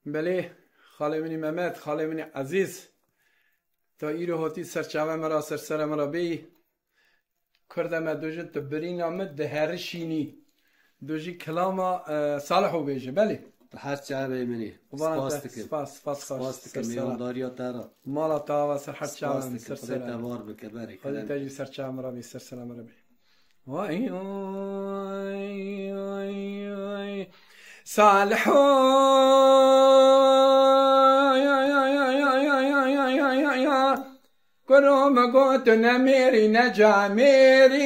بله خاله منی محمد خاله منی عزیز تا ایرو هاتی سرچاوه مرا سر مرا بی کردم دوجن تو برین آمد ده هر شینی دوجی کلاما صالحو بیجه بله هر چاوه منی سپاس که میانداری تارا مالا تاوا سر هر چاوه سر تبار بکر بری خودی تاجی سرچاوه مرا بی سر مرا بی وای وای وای وای صالحو كروم قوت نميري نجا ميري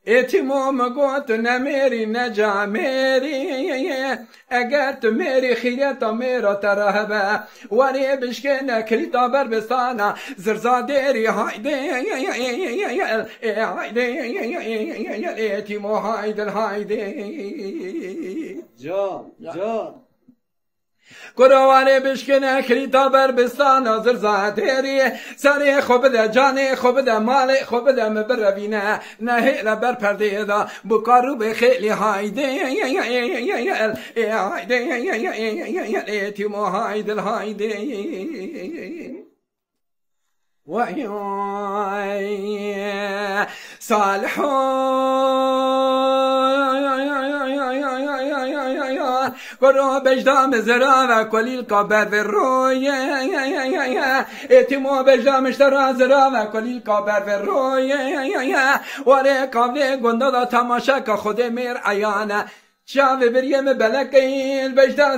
اتموم قوت نميري نجا ميري اقرت ميري خيرت ميرا ترهبا وري بشكنا كريتا بربستانا زرزاديري هايدي هايدي اتمو هايدي جان کرواره بشکنه کریتا بر بستان آزر زادری سری خوب ده جانی خوب ده مال خوب ده مبروینه نه بر پرده دا بکارو به خیلی هایده هایده تیمو هایدل هایده وای صالحو کرو بجدام زرا و کلیل کابر و روی اتمو بجدام اشترا زرا و کلیل کابر و روی وره کابل گنده دا تماشا که خود میر عیانه شاوه بریم بلکیل بجدا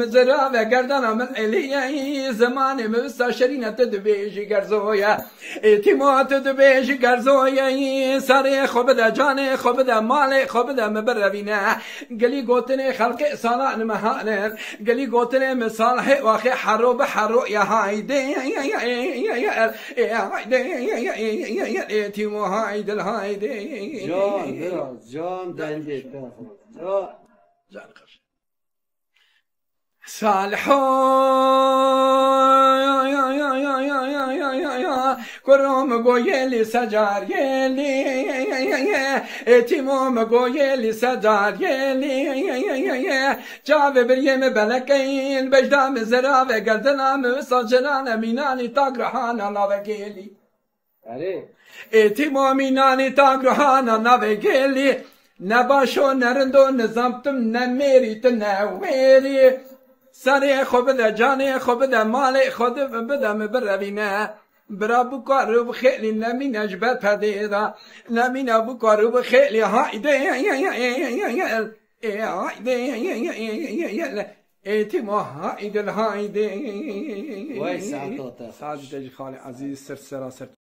زرا و گردن من علیه زمان موسا شرینه تدبیجی گرزویا اتمو تدبیجی گرزویا سر خوب ده جان خوب ده مال خوب ده مبروینه گلی گوتنه خلق سالا نمهانه گلی گوتنه مصالح واخی حرو بحرو یا هایده اتمو هایدل هایده جان دنده جان خوش صالحو کروم گویلی سجار یلی اتیموم گویلی سجار یلی جاوه بریم بلکین بجدام زرا و گردنام ساجران مینانی تاگرهانا ناوگیلی اتیموم مینانی تاگرهانا ناوگیلی نباشو نرندو نظامتم نمیریت نویری سری خوب ده جانی خوب ده مال خود بدم بروینه برا بکارو بخیلی نمین اجبت پدیده نمین بکارو بخیلی هایده ایتما هایده وای ساعتاتا ساعت تجی خالی عزیز سر